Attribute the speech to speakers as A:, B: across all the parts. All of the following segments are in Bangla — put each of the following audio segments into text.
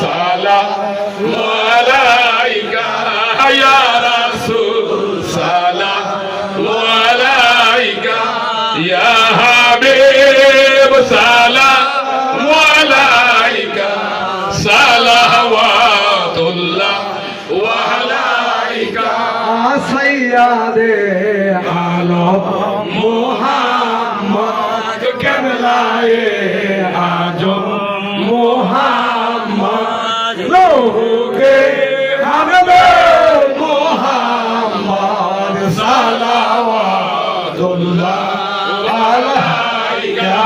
A: সালাম আলাইকা ইয়া রাসূল সালাম আলাইকা ইয়া হাবিব সালাম আলাইকা সালাওয়াতুল্লাহ ওয়া আলাইকা
B: সৈয়দে আলম মুহাম্মদ কেবলায়ে আজম মুহাম্মদ লোকে হামদে মুহাম্মদ সালাওয়াতুল্লাহ আলাইকা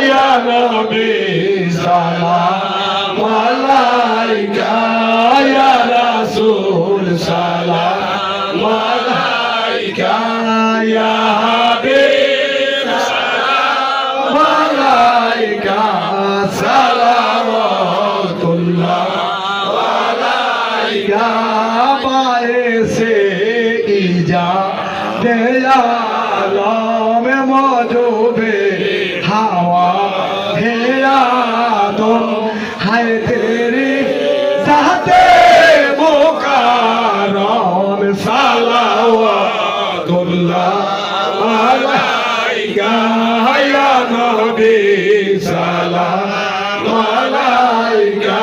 B: ইয়া নবী সালাম আলাইকা ইয়া রাসূল সালাম আলাইকা ইয়া হাবিব সালাম আলাইকা সালাওয়াতুল্লাহ আলাইকা বায়েসে ইজাদে আলম মওজুবে হাওয়া হে আদম হায় তেরি জাতে মুকাররম সালাওয়াতুল্লাহ আলাইকা ইয়া নবী সালাম আলাইকা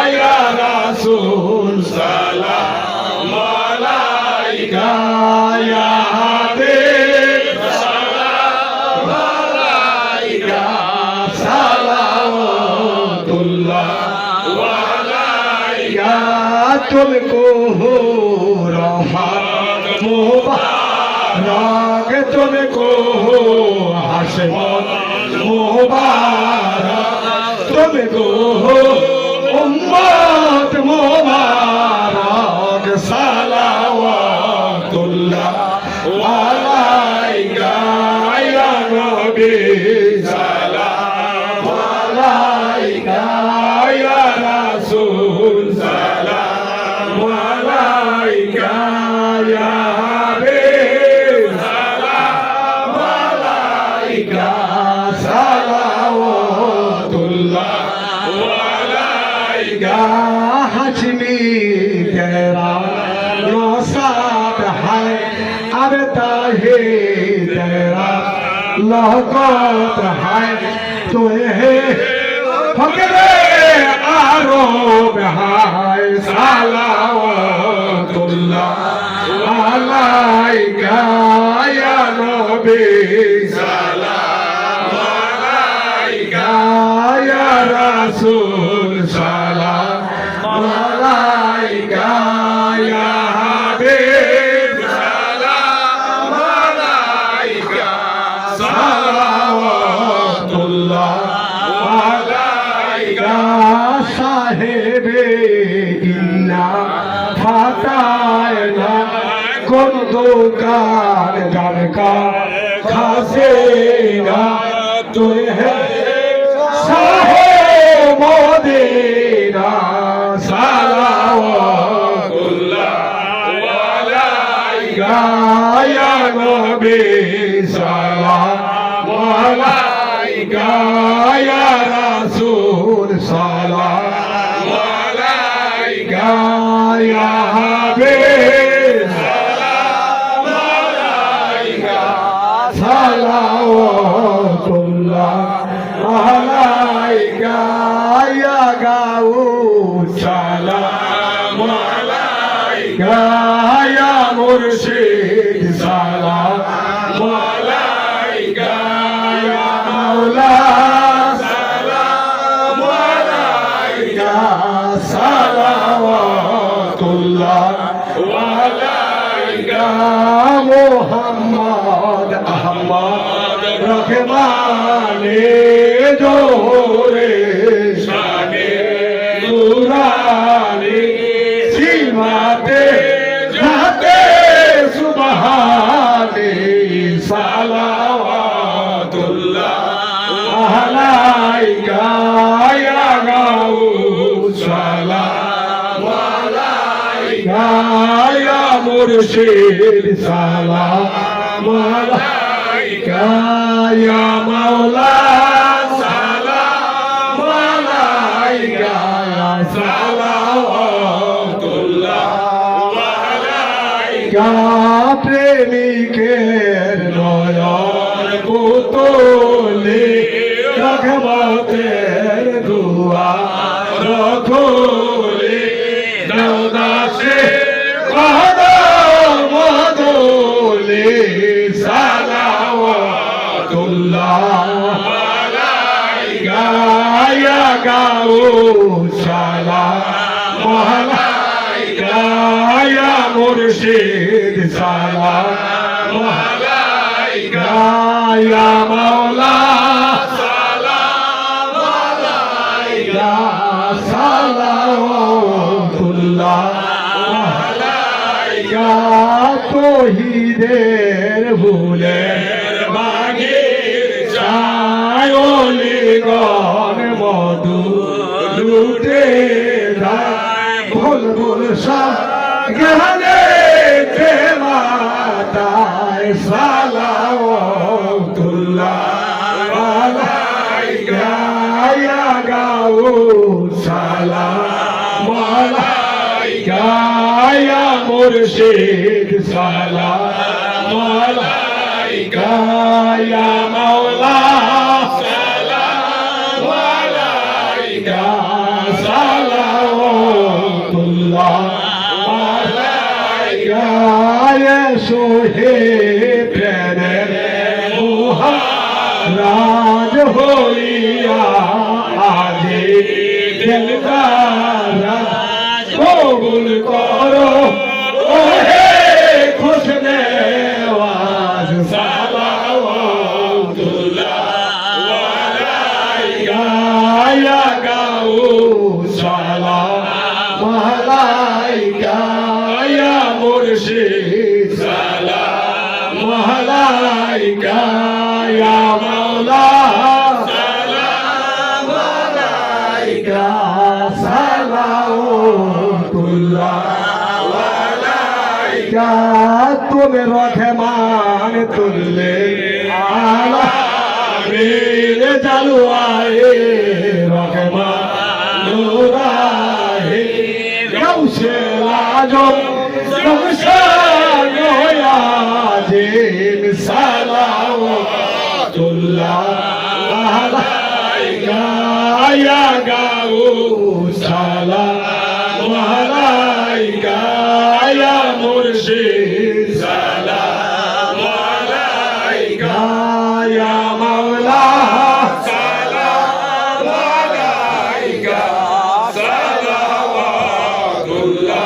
B: ইয়া রাসূল সালাম আলাইকা ইয়া হাবিব সালাম আলাইকা সালাওয়াতুল্লাহ আলাইকা तुमको हो रहमत मुबारक तुमको हो हशमत मुबारक तुमको हो उम्मत मुबारक सलावतुल्लाह अलैका या नबी सलाम अलैका या रसूल सलाम अलैका या हबीब सलाम अलैका सलावतुल्लाह अलैका हजमी तेरा नौसाब है अब ताहे तेरा लौकत है तुहे फकरे आरोप है सलावतुल्लाह अलैका या नबी सलाम अलैका या रसूल सलाम अलैका या हबीब सलाम अलैका सलावतुल्लाह अलैका साहिबे इन्ना फातायना কোন দোকান গানকা খাসেনা তুই হে সাহে মদিনা সালাওয়াতুল্লাহ আলাইকা ইয়া নবী সালাম আলাইকা ইয়া রাসূল সালাম আলাইকা ইয়া হাবিব সালাওয়াতুল্লাহ আলাইকা ইয়া গাউস সালাম আলাইকা ইয়া মুরশিদ সালাম আলাইকা ইয়া মাওলা সালাম আলাইকা সালাওয়াতুল্লাহ আলাইকা মুহাম্মদ আহমদ রহমানে জোরে শানে নুরানি সীমাতে যাতে সুবহানে সালাওয়াতুল্লাহ আলাইকা ইয়া গাউস সালাম আলাইকা ইয়া মুরশিদ সালাম আলাইকা ইয়া মাওলা সালাম আলাইকা পুতলে রহমতের দুয়ার খোলে দাও দাসে কদম দোলে সালাওয়াতুল্লাহ আলাইকা ইয়া গাউসালাম আলাইকা ইয়া মুর্শিদ সালাম আলাইকা ইয়া মাওলা সালাম আলাইকা সালাওয়াতুল্লাহ আলাইকা তৌহিদের ভুলের বাগিচায় ওলিগণ মধু লুটে যায় ভুল ভুল সব জ্ঞানে মাতায় সালাওয়াতুল্লাহ আলাইকা ইয়া গাউসালাম আলাইকা ইয়া মুর্শিদ সালাম আলাইকা ইয়া মাওলা সালাম আলাইকা সালাওয়াতুল্লাহ আলাইকা ইয়া সোহে প্রেমের মহারাজ হইয়া আজি দিলদারা কবুল করো ওহে খুশনেওয়াজ সালাওয়াতুল্লাহ আলাইকা ইয়া গাউসালাম আলাইকা ইয়া মুর্শিদ সালাম আলাইকা ইয়া মাওলা সালাম আলাইকা সালাওয়াতুল্লাহ আলাইকা তুমি রহমান তুল্লে আলামিন জালওয়ায়ে রহমান নুরাহে গাউসে আজম জমশান ইয়াজিম সালাওয়াতুল্লাহ আলাইকা ইয়া গাউসালাম আলাইকা ইয়া মুর্শিদ সালাম আলাইকা ইয়া মাওলা সালাম আলাইকা সালাওয়াতুল্লাহ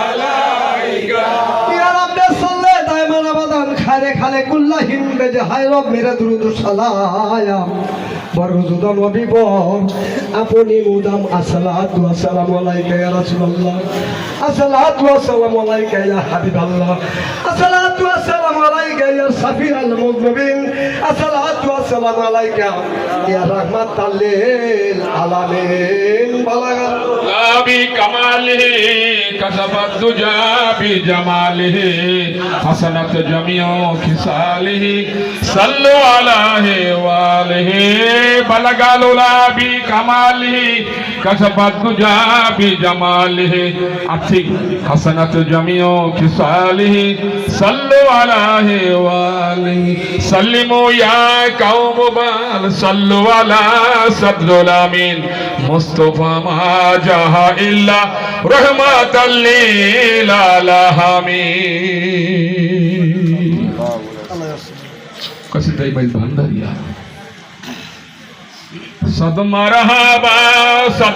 B: আলাইকা ইয়া রাব্বি সাল্লি দাইমান আবাদান খায়রে খালে কুল্লাহিম বেজহাই রব মেরা দুরুদ সালাম বরজুদান ওয়াবিবর আপনি মুদাম আসসালাতু ওয়াসসালামু আলাইকা ইয়া রাসূলুল্লাহ আসসালাতু ওয়াসসালামু আলাইকা ইয়া হাবিবাল্লাহ আসসালাতু ওয়াসসালামু আলাইকা ইয়া সাফিয়াল মুযনিবিন আসসালাতু ওয়াসসালামু আলাইকা ইয়া রাহমাতাল লিল আলামিন বালাগা
A: লাবি কামালিহি কাসাবাত দুজা বি জামালিহি হাসানাত জামিউ খিসালিহি সাল্লু আলাইহি ওয়া আলিহি বালাগাল লাবি কামালিহি কাসাবাত দুজা বি জামালিহি আতি হাসানাত জামিউ খিসালিহি সাল্লু আলাইহি ওয়া আলিহি সাল্লিমু ইয়া কওম বাল সাল্লু আলা সাদরুল আমিন মুস্তাফা মা জাহা ইল্লা রহমাতাল লিল আলামিন কসিদাই ভাই ভান্ডারিয়া সদ মারহাবা সদ